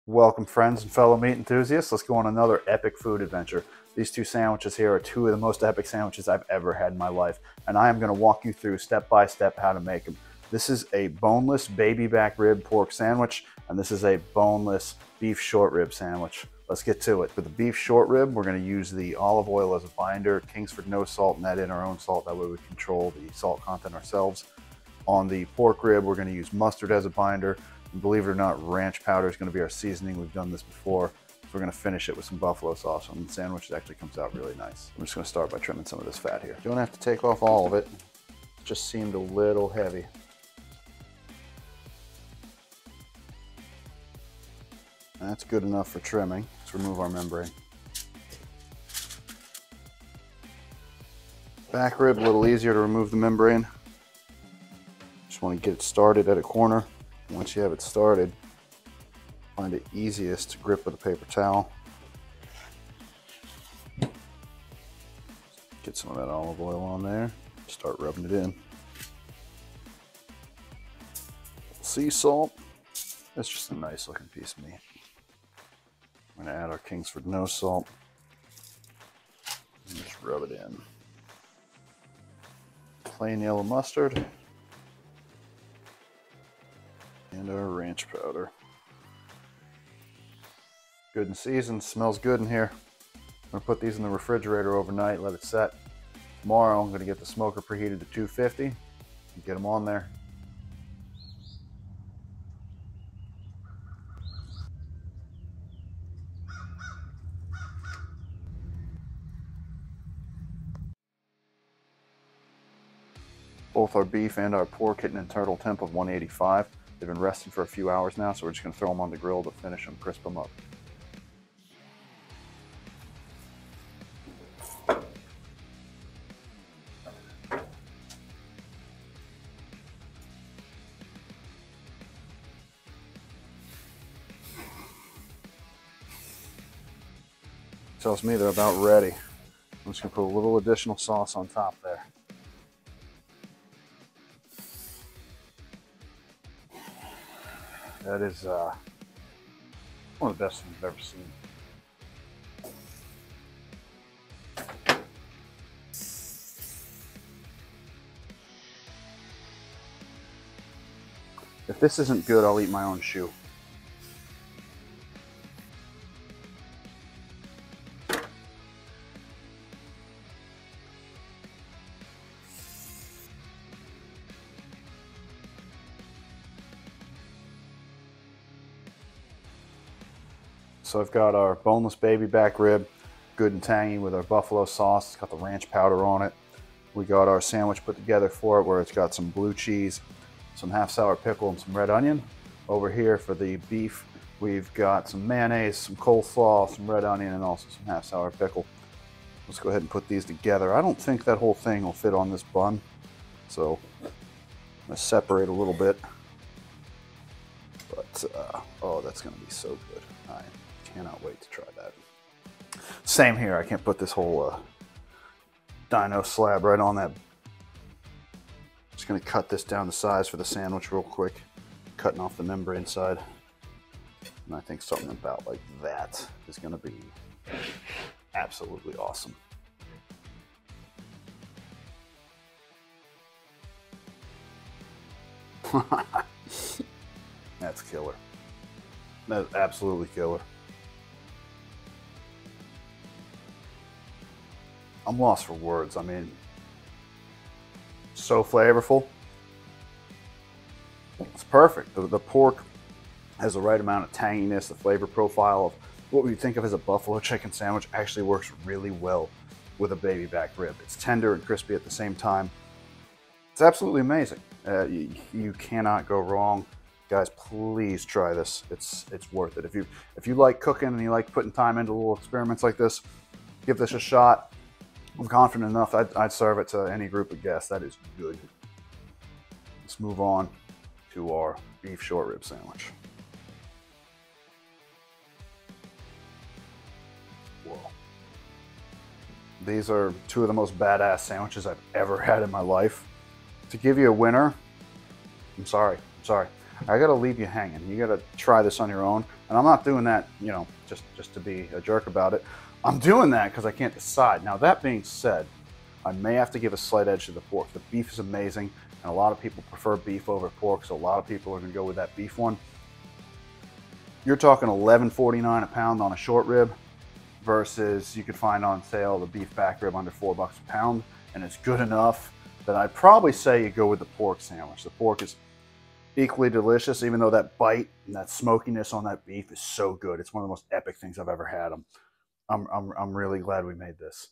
Welcome, friends and fellow meat enthusiasts. Let's go on another epic food adventure. These two sandwiches here are two of the most epic sandwiches I've ever had in my life, and I am going to walk you through step by step how to make them. This is a boneless baby back rib pork sandwich, and this is a boneless beef short rib sandwich. Let's get to it. For the beef short rib, we're going to use the olive oil as a binder, Kingsford no salt, and add in our own salt. That way we control the salt content ourselves. On the pork rib, we're going to use mustard as a binder. Believe it or not, ranch powder is going to be our seasoning. We've done this before. So we're going to finish it with some buffalo sauce on the sandwich. It actually comes out really nice. I'm just going to start by trimming some of this fat here. You don't have to take off all of it. It just seemed a little heavy. That's good enough for trimming. Let's remove our membrane. Back rib, a little easier to remove the membrane. Just want to get it started at a corner. Once you have it started, find it easiest to grip with a paper towel. Get some of that olive oil on there. Start rubbing it in. Sea salt. That's just a nice looking piece of meat. I'm going to add our Kingsford no salt. And just rub it in. Plain yellow mustard. And our ranch powder. Good and seasoned, smells good in here. I'm gonna put these in the refrigerator overnight, let it set. Tomorrow I'm gonna get the smoker preheated to 250 and get them on there. Both our beef and our pork hitting an internal temp of 185. They've been resting for a few hours now, so we're just going to throw them on the grill to finish them, crisp them up. Tells me they're about ready. I'm just going to put a little additional sauce on top there. That is one of the best things I've ever seen. If this isn't good, I'll eat my own shoe. So I've got our boneless baby back rib, good and tangy with our buffalo sauce. It's got the ranch powder on it. We got our sandwich put together for it where it's got some blue cheese, some half sour pickle, and some red onion. Over here for the beef, we've got some mayonnaise, some coleslaw, some red onion, and also some half sour pickle. Let's go ahead and put these together. I don't think that whole thing will fit on this bun, so I'm gonna separate a little bit. But oh, that's gonna be so good. I cannot wait to try that. Same here, I can't put this whole dino slab right on that. Just gonna cut this down to size for the sandwich real quick, cutting off the membrane side. And I think something about like that is gonna be absolutely awesome. That's killer. That's absolutely killer. I'm lost for words. I mean, so flavorful. It's perfect. The pork has the right amount of tanginess. The flavor profile of what we think of as a buffalo chicken sandwich actually works really well with a baby back rib. It's tender and crispy at the same time. It's absolutely amazing. You cannot go wrong. Guys, please try this. It's worth it. If you like cooking and you like putting time into little experiments like this, give this a shot. I'm confident enough I'd serve it to any group of guests. That is good. Let's move on to our beef short rib sandwich. Whoa. These are two of the most badass sandwiches I've ever had in my life. To give you a winner, I'm sorry. I gotta leave you hanging. You gotta try this on your own. And I'm not doing that, you know, just to be a jerk about it. I'm doing that because I can't decide. Now, that being said, I may have to give a slight edge to the pork. The beef is amazing, and a lot of people prefer beef over pork, so a lot of people are gonna go with that beef one. You're talking $11.49 a pound on a short rib versus you could find on sale the beef back rib under $4 a pound, and it's good enough that I'd probably say you go with the pork sandwich. The pork is equally delicious, even though that bite and that smokiness on that beef is so good. It's one of the most epic things I've ever had. I'm really glad we made this.